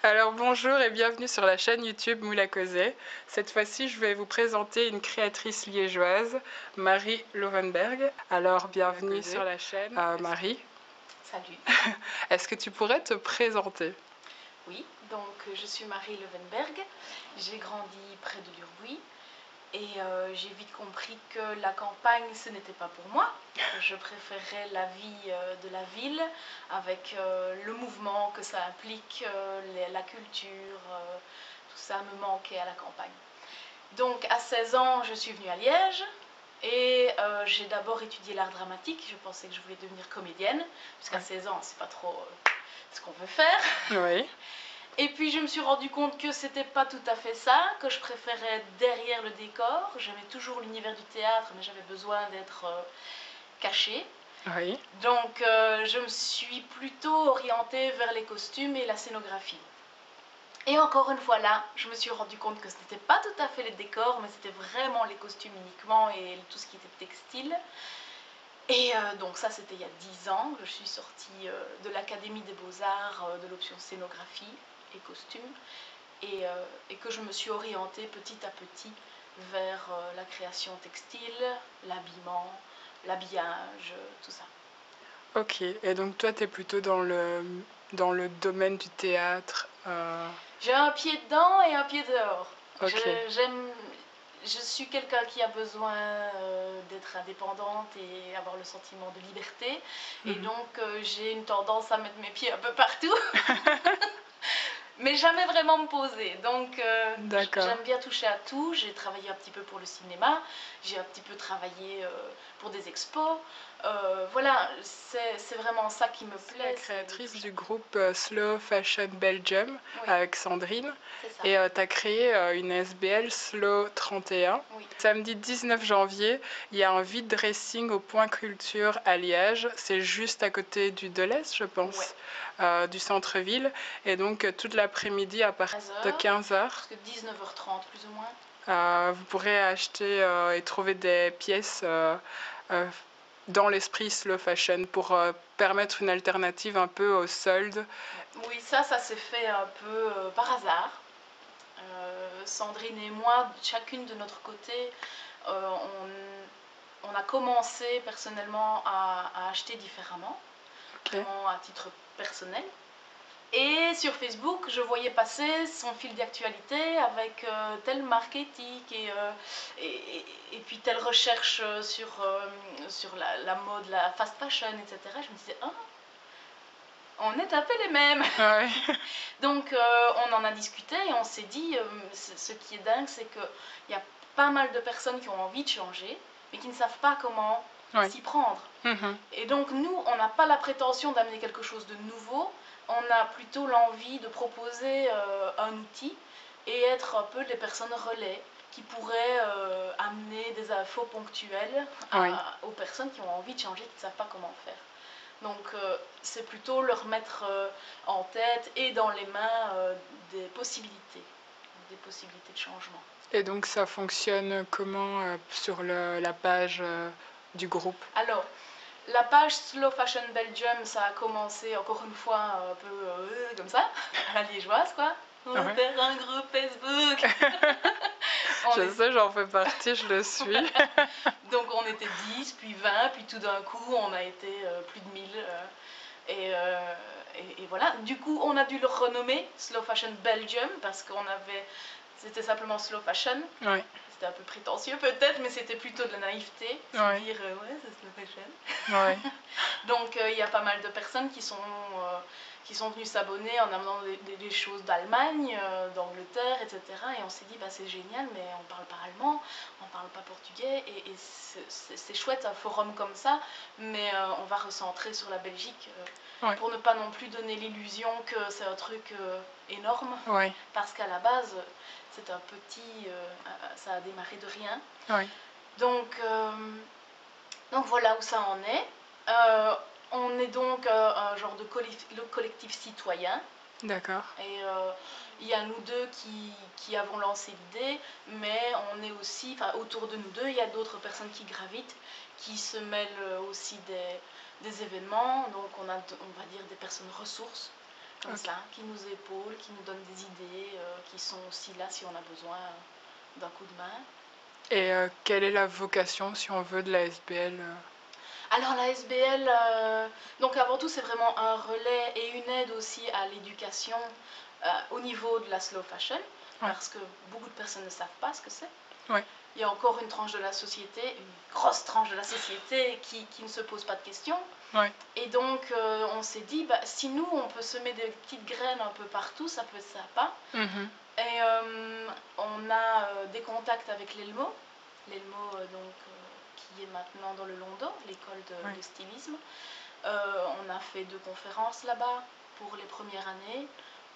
Alors bonjour et bienvenue sur la chaîne YouTube Moule à causer. Cette fois-ci, je vais vous présenter une créatrice liégeoise, Marie Lovenberg. Alors bienvenue sur la chaîne, Marie. Salut. Est-ce que tu pourrais te présenter? Oui, donc je suis Marie Lovenberg, j'ai grandi près de Lurbuy et j'ai vite compris que la campagne ce n'était pas pour moi. Je préférais la vie de la ville avec le mouvement que ça implique, la culture, tout ça me manquait à la campagne. Donc à 16 ans je suis venue à Liège et j'ai d'abord étudié l'art dramatique. Je pensais que je voulais devenir comédienne, puisqu'à 16 ans c'est pas trop ce qu'on veut faire. Oui. Et puis je me suis rendu compte que c'était pas tout à fait ça, que je préférais être derrière le décor. J'aimais toujours l'univers du théâtre, mais j'avais besoin d'être cachée. Oui. Donc je me suis plutôt orientée vers les costumes et la scénographie. Et encore une fois là, je me suis rendu compte que ce n'était pas tout à fait les décors, mais c'était vraiment les costumes uniquement et tout ce qui était textile. Et donc ça c'était il y a 10 ans, je suis sortie de l'Académie des Beaux-Arts de l'option scénographie et costumes et que je me suis orientée petit à petit vers la création textile, l'habillement, l'habillage, tout ça. Ok, et donc toi tu es plutôt dans le domaine du théâtre. J'ai un pied dedans et un pied dehors. Ok. Je suis quelqu'un qui a besoin d'être indépendante et avoir le sentiment de liberté. Et donc j'ai une tendance à mettre mes pieds un peu partout. Mais jamais vraiment me poser. Donc j'aime bien toucher à tout. J'ai travaillé un petit peu pour le cinéma, j'ai un petit peu travaillé pour des expos. Voilà, c'est vraiment ça qui me plaît. La créatrice du groupe Slow Fashion Belgium, oui, avec Sandrine. Et tu as créé une SBL Slow 31. Oui. Samedi 19 janvier, il y a un vide dressing au Point Culture à Liège. C'est juste à côté du Deleuze, je pense, ouais, du centre-ville. Et donc toute l'après-midi à partir de 15h. Jusqu'à 19h30 plus ou moins. Vous pourrez acheter et trouver des pièces dans l'esprit slow fashion pour permettre une alternative un peu au solde. Oui, ça s'est fait un peu par hasard. Sandrine et moi, chacune de notre côté, on a commencé personnellement à acheter différemment, vraiment à titre personnel. Et sur Facebook, je voyais passer son fil d'actualité avec telle marque éthique et puis telle recherche sur la mode, la fast fashion, etc. Je me disais, ah, on est un peu les mêmes. Ouais. Donc on en a discuté et on s'est dit, ce qui est dingue, c'est qu'il y a pas mal de personnes qui ont envie de changer, mais qui ne savent pas comment s'y prendre. Et donc nous, on n'a pas la prétention d'amener quelque chose de nouveau, on a plutôt l'envie de proposer un outil et être un peu des personnes relais qui pourraient amener des infos ponctuelles aux personnes qui ont envie de changer, qui ne savent pas comment faire. Donc c'est plutôt leur mettre en tête et dans les mains des possibilités de changement. Et donc ça fonctionne comment sur la page du groupe? Alors, la page Slow Fashion Belgium, ça a commencé encore une fois un peu comme ça, à la liégeoise quoi. On va faire un groupe Facebook. Je sais, j'en fais partie, je le suis. Donc on était 10, puis 20, puis tout d'un coup on a été plus de 1000. Et voilà, du coup on a dû le renommer Slow Fashion Belgium parce c'était simplement Slow Fashion. Oui. C'était un peu prétentieux peut-être, mais c'était plutôt de la naïveté, se dire ouais c'est Slow Fashion. Ouais. Donc il y a pas mal de personnes qui sont venues s'abonner en amenant des choses d'Allemagne, d'Angleterre, etc. Et on s'est dit bah c'est génial, mais on parle pas allemand, on parle pas portugais, et c'est chouette un forum comme ça, mais on va recentrer sur la Belgique pour ne pas non plus donner l'illusion que c'est un truc énorme, parce qu'à la base c'est un petit, ça a démarré de rien. Donc voilà où ça en est. On est donc un genre de collectif citoyen. D'accord. Et il y a nous deux qui avons lancé l'idée, mais on est aussi, autour de nous deux, il y a d'autres personnes qui gravitent, qui se mêlent aussi des événements. Donc on va dire des personnes ressources comme ça, qui nous épaulent, qui nous donnent des idées, qui sont aussi là si on a besoin d'un coup de main. Et quelle est la vocation, si on veut, de la SBL Alors la SBL, donc avant tout c'est vraiment un relais et une aide aussi à l'éducation au niveau de la slow fashion, parce que beaucoup de personnes ne savent pas ce que c'est. Il y a encore une tranche de la société, une grosse tranche de la société qui ne se pose pas de questions. Et donc on s'est dit, si nous on peut semer des petites graines un peu partout, ça peut être sympa. Et on a des contacts avec l'ELMO, qui est maintenant dans le Londo, l'école de stylisme. On a fait 2 conférences là-bas pour les premières années,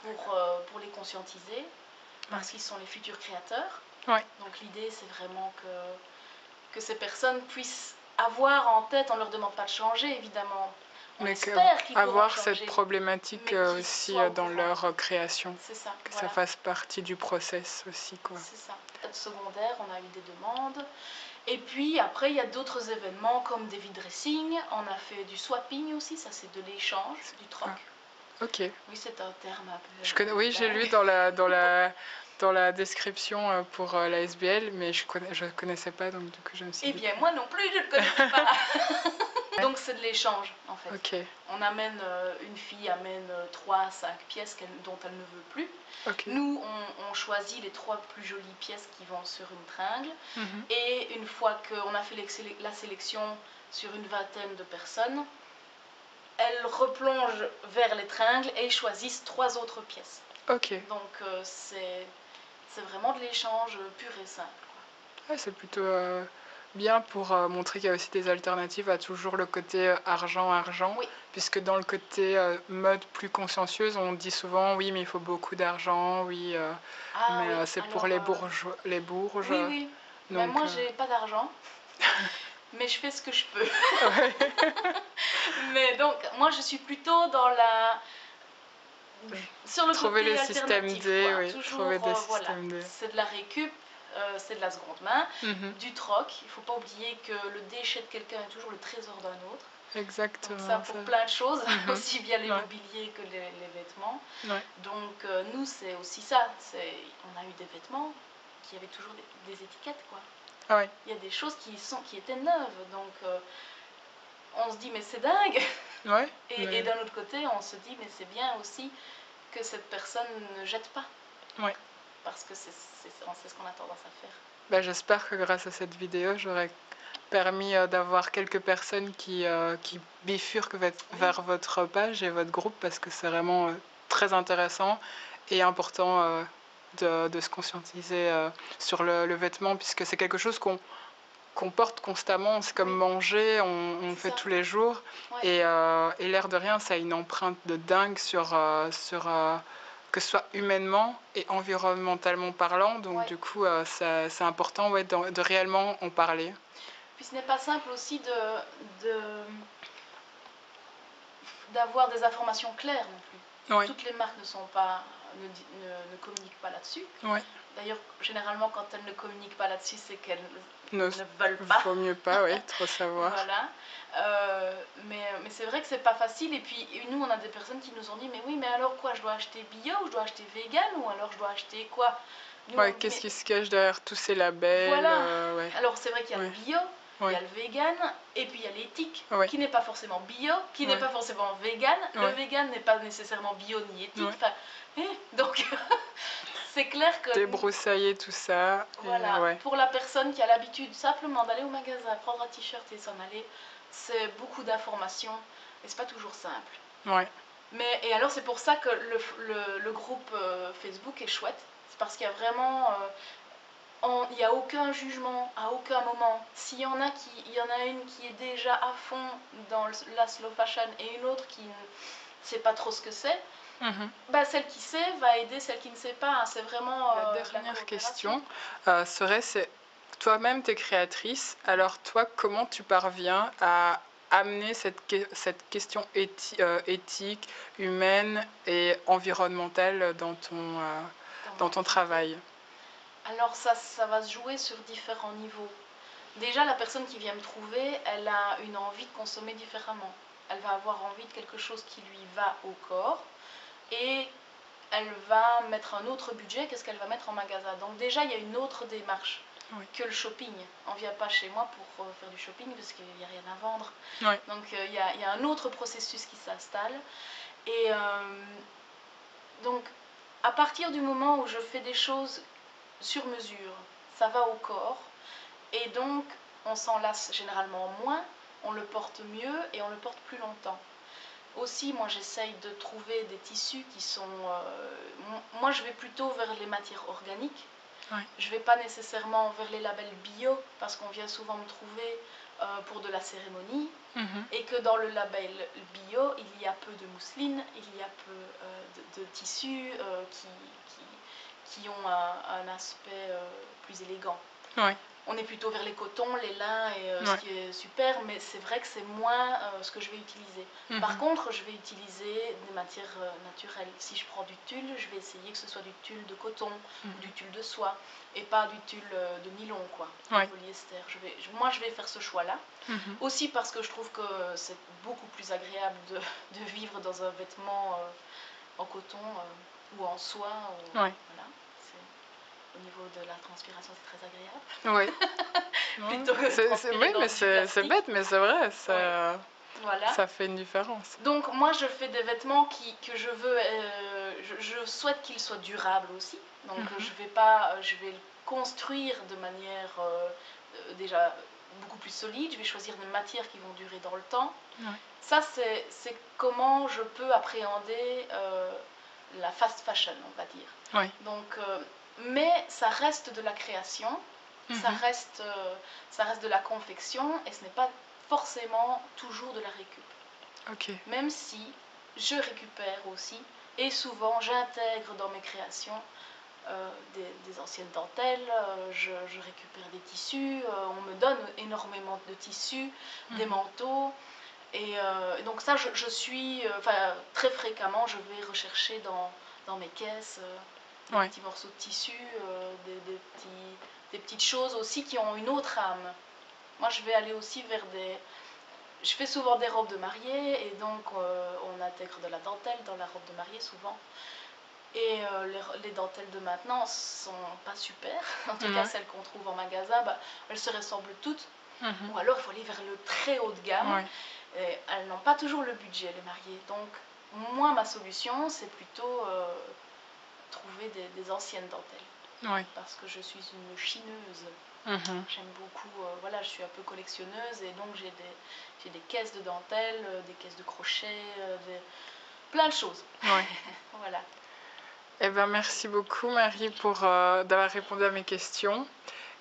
pour les conscientiser, parce qu'ils sont les futurs créateurs. Donc l'idée c'est vraiment que ces personnes puissent avoir en tête, on ne leur demande pas de changer évidemment, on espère qu'ils pourront avoir changer, cette problématique aussi dans leur création, c'est ça, que ça fasse partie du process aussi, quoi. C'est ça. Secondaire, on a eu des demandes. Et puis après, il y a d'autres événements comme des vide-dressing. On a fait du swapping aussi, ça c'est de l'échange, du troc. Ok. Oui, c'est un terme un peu... Oui, j'ai lu dans la description pour la SBL, mais je connaissais pas, donc du coup je me suis dit... Eh bien, moi non plus, je ne connais pas. Donc c'est de l'échange en fait. On amène, une fille amène 3 à 5 pièces dont elle ne veut plus. Nous, on choisit les 3 plus jolies pièces qui vont sur une tringle. Et une fois qu'on a fait la sélection sur une vingtaine de personnes, elles replongent vers les tringles et choisissent 3 autres pièces. Donc c'est vraiment de l'échange pur et simple. C'est plutôt bien pour montrer qu'il y a aussi des alternatives à toujours le côté argent, puisque dans le côté mode plus consciencieuse, on dit souvent oui mais il faut beaucoup d'argent, mais c'est pour les bourges. Oui. Donc, moi j'ai pas d'argent, mais je fais ce que je peux. Mais donc moi je suis plutôt dans sur le trouver côté le système D, toujours c'est de la récup, c'est de la seconde main, du troc. Il ne faut pas oublier que le déchet de quelqu'un est toujours le trésor d'un autre. Exactement. Donc ça pour plein de choses, aussi bien les mobiliers que les vêtements. Donc nous c'est aussi ça, on a eu des vêtements qui avaient toujours des étiquettes quoi. Il y a des choses qui étaient neuves, donc on se dit mais c'est dingue. Et d'un autre côté on se dit mais c'est bien aussi que cette personne ne jette pas. Parce que c'est ce qu'on a tendance à faire. J'espère que grâce à cette vidéo, j'aurai permis d'avoir quelques personnes qui bifurquent vers votre page et votre groupe, parce que c'est vraiment très intéressant et important de se conscientiser sur le vêtement, puisque c'est quelque chose qu'on porte constamment, c'est comme manger, on fait tous les jours, et l'air de rien, ça a une empreinte de dingue sur que ce soit humainement et environnementalement parlant, donc du coup c'est important de réellement en parler. Puis ce n'est pas simple aussi d'avoir des informations claires non plus. Toutes les marques ne communiquent pas là-dessus. D'ailleurs, généralement, quand elles ne communiquent pas là-dessus, c'est qu'elles ne veulent pas. Il vaut mieux pas, trop savoir. Voilà. Mais c'est vrai que c'est pas facile. Et puis, nous, on a des personnes qui nous ont dit, mais oui, mais alors quoi, je dois acheter bio ou je dois acheter vegan ou alors je dois acheter quoi? Qu'est-ce qui se cache derrière tous ces labels? Voilà. Alors, c'est vrai qu'il y a le bio, il y a le vegan, et puis il y a l'éthique, qui n'est pas forcément bio, qui n'est pas forcément vegan. Le vegan n'est pas nécessairement bio ni éthique. Donc, c'est clair que... Débroussailler tout ça. Voilà, pour la personne qui a l'habitude simplement d'aller au magasin, prendre un t-shirt et s'en aller, c'est beaucoup d'informations et c'est pas toujours simple. Et alors c'est pour ça que le groupe Facebook est chouette, c'est parce qu'il y a vraiment... il n'y a aucun jugement à aucun moment. S'il y en a il y en a une qui est déjà à fond dans la slow fashion et une autre qui ne sait pas trop ce que c'est, celle qui sait va aider celle qui ne sait pas. C'est vraiment la dernière question serait, c'est toi-même t'es créatrice, alors toi comment tu parviens à amener cette question éthique, humaine et environnementale dans ton travail? Alors ça va se jouer sur différents niveaux. Déjà, la personne qui vient me trouver, elle a une envie de consommer différemment. Elle va avoir envie de quelque chose qui lui va au corps et elle va mettre un autre budget qu'est-ce qu'elle va mettre en magasin. Donc déjà, il y a une autre démarche que le shopping. On ne vient pas chez moi pour faire du shopping parce qu'il n'y a rien à vendre. Donc il y a un autre processus qui s'installe. Et donc, à partir du moment où je fais des choses sur mesure, ça va au corps. Et donc, on s'en lasse généralement moins, on le porte mieux et on le porte plus longtemps. Aussi, moi, j'essaye de trouver des tissus qui sont... moi, je vais plutôt vers les matières organiques. Je ne vais pas nécessairement vers les labels bio, parce qu'on vient souvent me trouver pour de la cérémonie, et que dans le label bio, il y a peu de mousseline, il y a peu de tissus qui ont un aspect plus élégant. On est plutôt vers les cotons, les lins, et ce qui est super, mais c'est vrai que c'est moins ce que je vais utiliser. Par contre, je vais utiliser des matières naturelles. Si je prends du tulle, je vais essayer que ce soit du tulle de coton, du tulle de soie, et pas du tulle de nylon, quoi, de polyester. Moi, je vais faire ce choix-là. Aussi parce que je trouve que c'est beaucoup plus agréable de vivre dans un vêtement en coton ou en soie. Voilà. Au niveau de la transpiration, c'est très agréable. Oui, mais c'est bête, mais c'est vrai, ça fait une différence. Donc moi, je fais des vêtements que je veux, je souhaite qu'ils soient durables aussi. Donc je vais le construire de manière déjà beaucoup plus solide. Je vais choisir des matières qui vont durer dans le temps. Ça, c'est comment je peux appréhender la fast fashion, on va dire. Donc mais ça reste de la création, ça reste de la confection, et ce n'est pas forcément toujours de la récup. Même si je récupère aussi, et souvent j'intègre dans mes créations des anciennes dentelles, je récupère des tissus, on me donne énormément de tissus, des manteaux, et donc ça je suis, très fréquemment je vais rechercher dans mes caisses des petits morceaux de tissu, des petites choses aussi qui ont une autre âme. Moi, je vais aller aussi vers je fais souvent des robes de mariée, et donc on intègre de la dentelle dans la robe de mariée souvent. Et les dentelles de maintenant sont pas super. En tout cas, celles qu'on trouve en magasin, elles se ressemblent toutes. Ou alors, il faut aller vers le très haut de gamme. Et elles n'ont pas toujours le budget, les mariées. Donc, moi, ma solution, c'est plutôt... trouver des anciennes dentelles, parce que je suis une chineuse. J'aime beaucoup, voilà, je suis un peu collectionneuse, et donc j'ai des caisses de dentelles, des caisses de crochets, plein de choses. Voilà. Eh ben, merci beaucoup, Marie, pour d'avoir répondu à mes questions.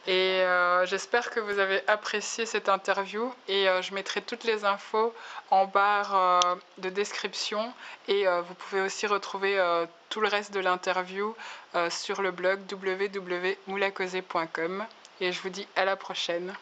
Et j'espère que vous avez apprécié cette interview, et je mettrai toutes les infos en barre de description, et vous pouvez aussi retrouver tout le reste de l'interview sur le blog www.moulacauser.com, et je vous dis à la prochaine.